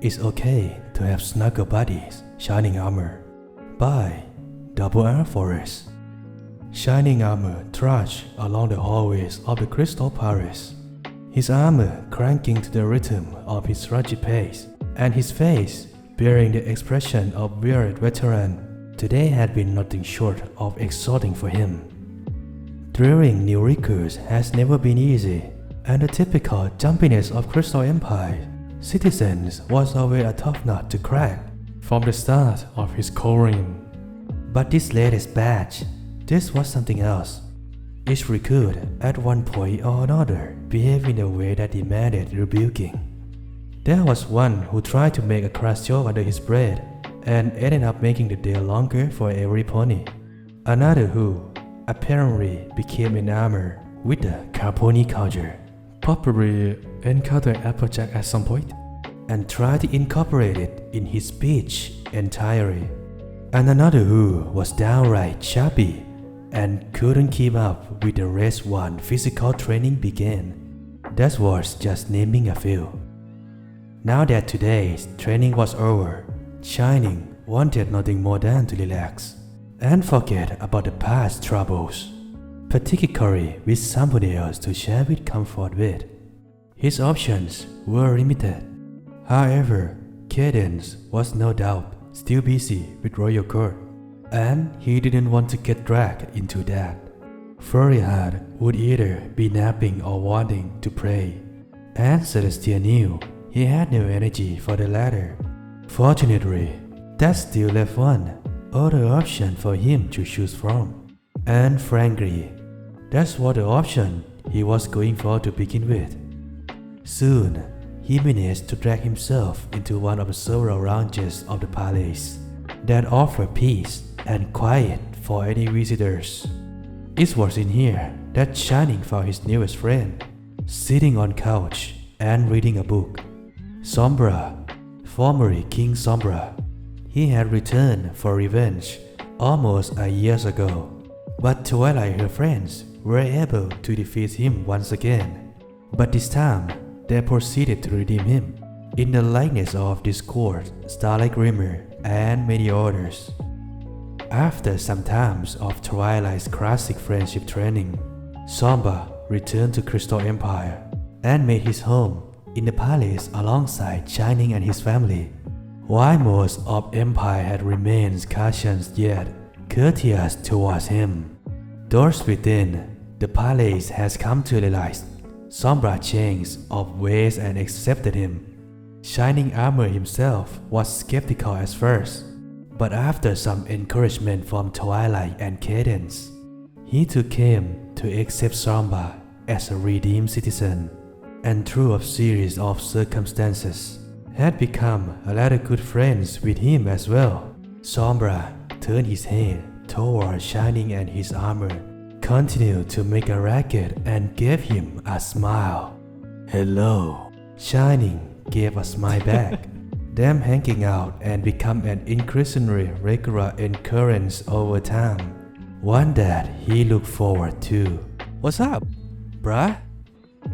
It's okay to have snuggle buddies, shining armor. By Forrest. Shining armor trudged along the hallways of the Crystal Palace, his armor cranking to the rhythm of his rugged pace, and his face bearing the expression of wearied veteran. Today had been nothing short of exhausting for him. Drilling new recruits has never been easy, and the typical jumpiness of Crystal Empire citizens was always a tough nut to crack from the start of his career. But this latest batch, this was something else. Each recruit at one point or another behaved in a way that demanded rebuking. There was one who tried to make a crass joke under his breath and ended up making the day longer for every pony. Another who apparently became enamored with the Carponi culture, probably encountered Applejack at some point, and tried to incorporate it in his speech entirely. And another who was downright chubby and couldn't keep up with the rest once physical training began. That was just naming a few. Now that today's training was over, Shining wanted nothing more than to relax and forget about the past troubles, particularly with somebody else to share with comfort with. His options were limited. However, Cadence was no doubt still busy with Royal Court, and he didn't want to get dragged into that. Forrest would either be napping or wanting to pray, and Celestia knew he had no energy for the latter. Fortunately, that still left one other option for him to choose from, and frankly, that's what the option he was going for to begin with. Soon, he managed to drag himself into one of the several lounges of the palace that offered peace and quiet for any visitors. It was in here that Shining found his newest friend, sitting on couch and reading a book. Sombra, formerly King Sombra. He had returned for revenge almost a year ago, but Twilight and her friends were able to defeat him once again. But this time, they proceeded to redeem him in the likeness of Discord, Starlight Grimmer, and many others. After some times of Twilight's classic friendship training, Sombra returned to Crystal Empire and made his home in the palace alongside Shining and his family. While most of Empire had remained cautious yet courteous towards him, those within the palace has come to realize Sombra changed of ways and accepted him. Shining Armor himself was skeptical at first, but after some encouragement from Twilight and Cadence, he too came to accept Sombra as a redeemed citizen, and through a series of circumstances, had become a lot of good friends with him as well. Sombra turned his head toward Shining, and his armor continued to make a racket and gave him a smile. "Hello." Shining gave a smile back. Them hanging out and become an increasingly regular occurrence over time, one that he looked forward to. "What's up, bruh?"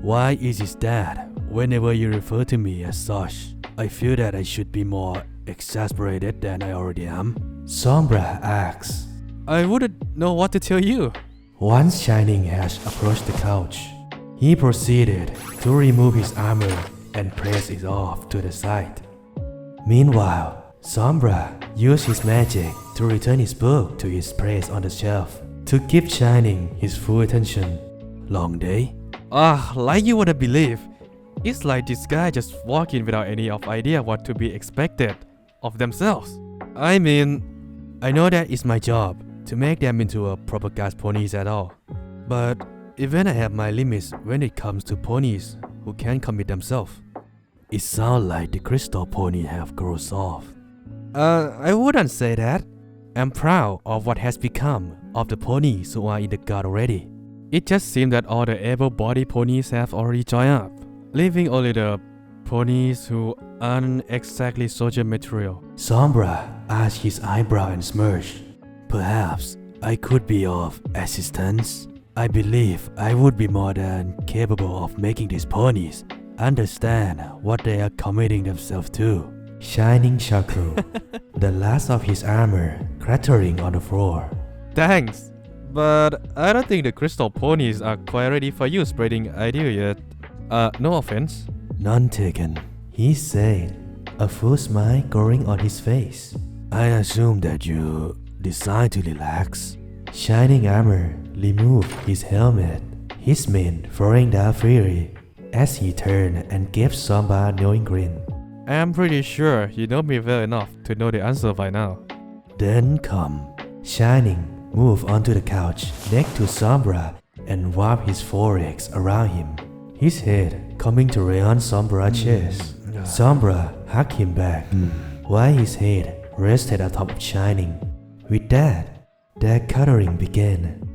"Why is it that whenever you refer to me as such, I feel that I should be more exasperated than I already am?" Sombra asks. "I wouldn't know what to tell you." Once Shining has approached the couch, he proceeded to remove his armor and place it off to the side. Meanwhile, Sombra used his magic to return his book to its place on the shelf to give Shining his full attention. "Long day?" Like you wouldn't believe. It's like this guy just walked in without any idea what to be expected of themselves. I mean, I know that it's my job to make them into a proper guard ponies at all. But even I have my limits when it comes to ponies who can't commit themselves. It sounds like the crystal pony have grown soft. I wouldn't say that. I'm proud of what has become of the ponies who are in the guard already. It just seems that all the able-bodied ponies have already joined up, leaving only the ponies who aren't exactly soldier material. Sombra arched his eyebrow and smirched. "Perhaps I could be of assistance. I believe I would be more than capable of making these ponies understand what they are committing themselves to. Shining chuckled, the last of his armor clattering on the floor. Thanks, but I don't think the crystal ponies are quite ready for you spreading idea yet. No offense. None taken, he said, a full smile growing on his face. I assume that you decide to relax. Shining armor removed his helmet, his mane throwing down freely as he turned and gave Sombra a knowing grin. I'm pretty sure you know me well enough to know the answer by now. Then come. Shining moved onto the couch next to Sombra and wrapped his forearms around him, his head coming to lay on Sombra's chest. Sombra hugged him back, while his head rested atop of Shining. With that, their cuddling began.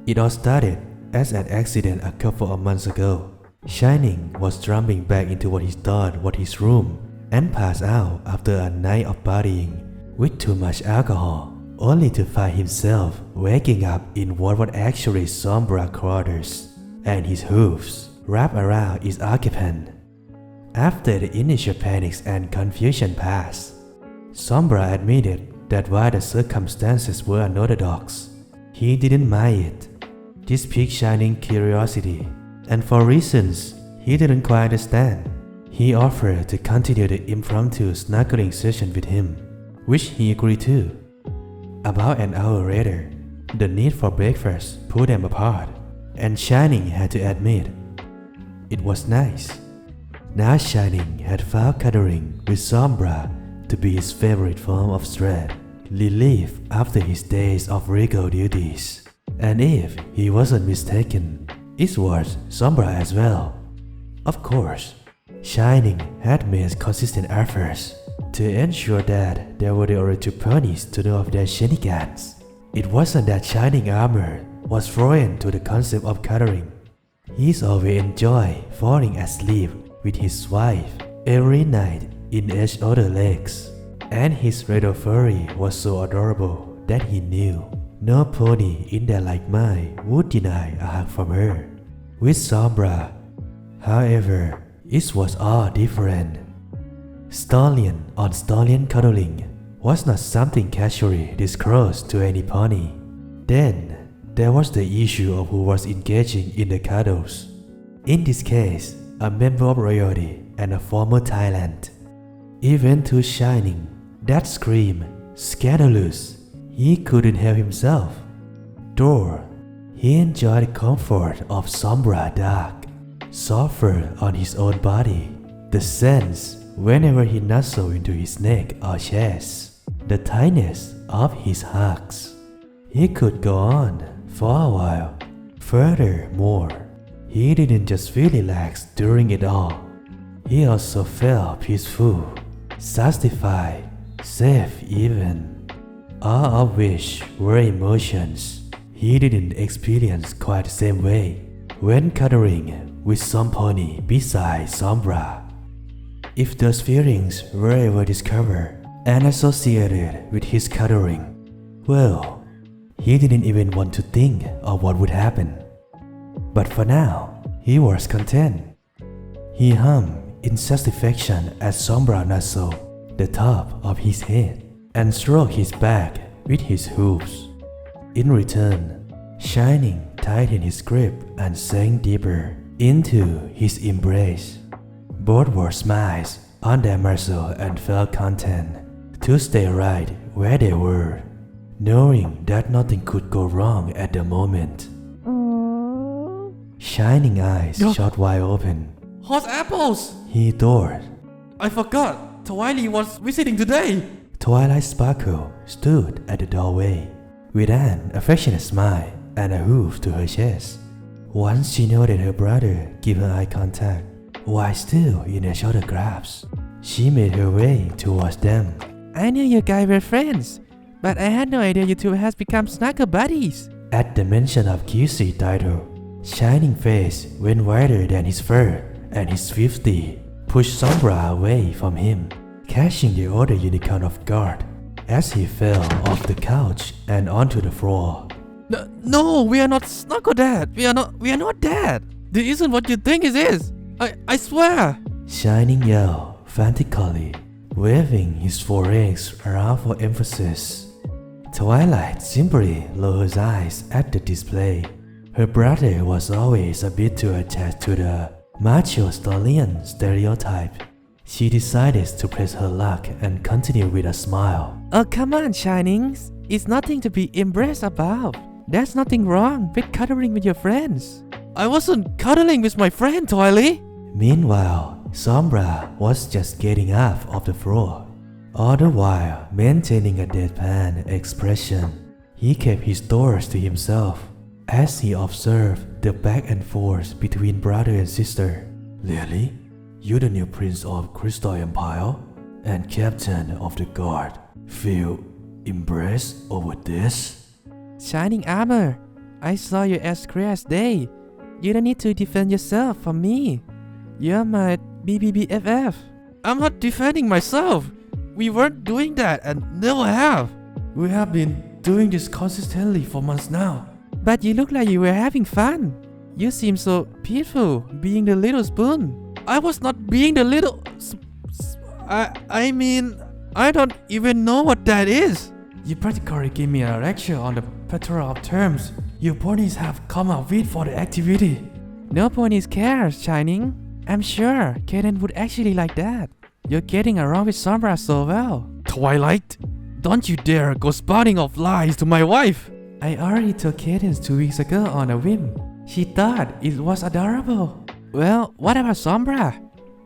It all started as an accident a couple of months ago. Shining was jumping back into what he thought was his room and passed out after a night of partying with too much alcohol, only to find himself waking up in what was actually Sombra's quarters and his hooves wrapped around its occupant. After the initial panics and confusion passed, Sombra admitted that while the circumstances were unorthodox, he didn't mind it. This piqued Shining's curiosity, and for reasons he didn't quite understand, he offered to continue the impromptu snuggling session with him, which he agreed to. About an hour later, the need for breakfast pulled them apart, and Shining had to admit it was nice. Now Shining had found cuddling with Sombra to be his favorite form of stress, relief after his days of regal duties. And if he wasn't mistaken, it was Sombra as well. Of course, Shining had made consistent efforts to ensure that there were the only two ponies to know of their shenanigans. It wasn't that Shining armor was foreign to the concept of cuddling. He's always enjoyed falling asleep with his wife every night in each other's legs, and his little furry was so adorable that he knew no pony in their like mind would deny a hug from her. With Sombra, however, it was all different. Stallion on stallion cuddling was not something casually disclosed to any pony. Then there was the issue of who was engaging in the cuddles. In this case, a member of royalty and a former Thailand. Even to Shining, that scream, scandalous, he couldn't help himself. Though he enjoyed the comfort of Sombra's dark, soft fur on his own body, the sense whenever he nuzzled into his neck or chest, the tightness of his hugs. He could go on for a while. Furthermore, he didn't just feel relaxed during it all. He also felt peaceful, satisfied, safe even. All of which were emotions he didn't experience quite the same way when cuddling with some pony besides Sombra. If those feelings were ever discovered and associated with his cuddling, well, he didn't even want to think of what would happen. But for now, he was content. He hummed in satisfaction as Sombra nuzzled the top of his head and stroked his back with his hooves. In return, Shining tightened his grip and sank deeper into his embrace. Both were smiles on their muscle and felt content to stay right where they were, knowing that nothing could go wrong at the moment. Shining eyes shot wide open. Hot apples! He thought. I forgot, Twilight was visiting today. Twilight Sparkle stood at the doorway with an affectionate smile and a hoof to her chest. Once she noted her brother give her eye contact, while still in their shoulder grasp, she made her way towards them. I knew you guys were friends, but I had no idea you two had become Snuggle buddies. At the mention of QC title, Shining face went wider than his fur, and his swiftly pushed Sombra away from him, catching the other unicorn off guard as he fell off the couch and onto the floor. No, we are not Snuggle Dad. We are not Dad. This isn't what you think it is. I swear! Shining yelled frantically, waving his forearms around for emphasis. Twilight simply lowered her eyes at the display. Her brother was always a bit too attached to the macho stallion stereotype. She decided to press her luck and continue with a smile. Oh, come on, Shinings. It's nothing to be embarrassed about. There's nothing wrong with cuddling with your friends. I wasn't cuddling with my friend, Twilight. Meanwhile, Sombra was just getting up off the floor, all the while maintaining a deadpan expression. He kept his thoughts to himself as he observed the back and forth between brother and sister. Really? You the new prince of Crystal Empire and captain of the guard feel embarrassed over this? Shining armor, I saw you as clear as day. You don't need to defend yourself from me. You're my BBBFF. I'm not defending myself. We weren't doing that and never have. We have been doing this consistently for months now. But you look like you were having fun. You seem so peaceful being the little spoon. I was not being the little... I mean, I don't even know what that is. You practically gave me a lecture on the plethora of terms you ponies have come up with for the activity. No ponies cares, Shining. I'm sure Kaden would actually like that. You're getting along with Sombra so well. Twilight, don't you dare go spouting off lies to my wife. I already took Cadence 2 weeks ago on a whim. She thought it was adorable. Well, what about Sombra?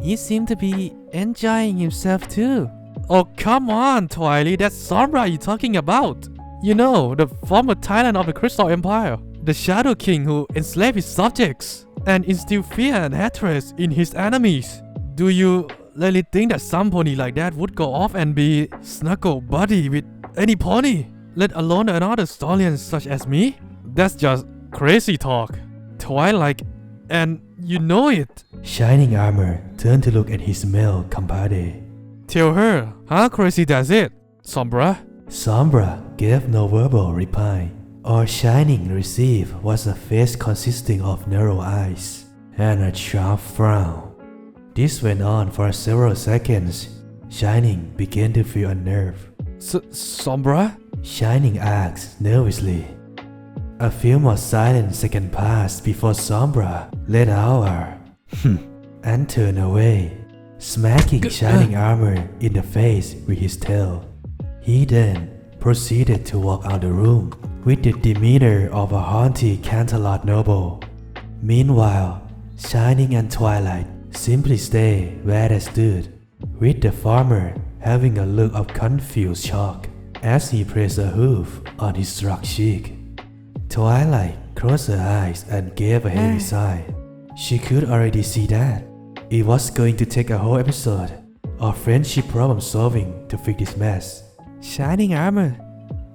He seemed to be enjoying himself too. Oh, come on, Twilight, that's Sombra you're talking about. You know, the former tyrant of the Crystal Empire. The Shadow King who enslaved his subjects and instilled fear and hatred in his enemies. Do you really think that some pony like that would go off and be snuggle buddy with any pony, let alone another stallion such as me? That's just crazy talk, Twilight, and you know it. Shining Armor turned to look at his male compadre. Tell her, how crazy does it, Sombra? Sombra gave no verbal reply. All Shining received was a face consisting of narrow eyes and a sharp frown. This went on for several seconds. Shining began to feel unnerved. Sombra? Shining asked nervously. A few more silent seconds passed before Sombra let out a and turned away, smacking Shining Armor in the face with his tail. He then proceeded to walk out the room with the demeanor of a haughty Canterlot noble. Meanwhile, Shining and Twilight simply stayed where they stood, with the farmer having a look of confused shock as he pressed a hoof on his struck cheek. Twilight closed her eyes and gave a heavy sigh. She could already see that it was going to take a whole episode of friendship problem solving to fix this mess. Shining Armor,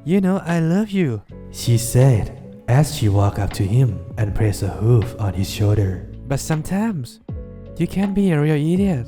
you know I love you, she said as she walked up to him and pressed a hoof on his shoulder. But sometimes you can be a real idiot.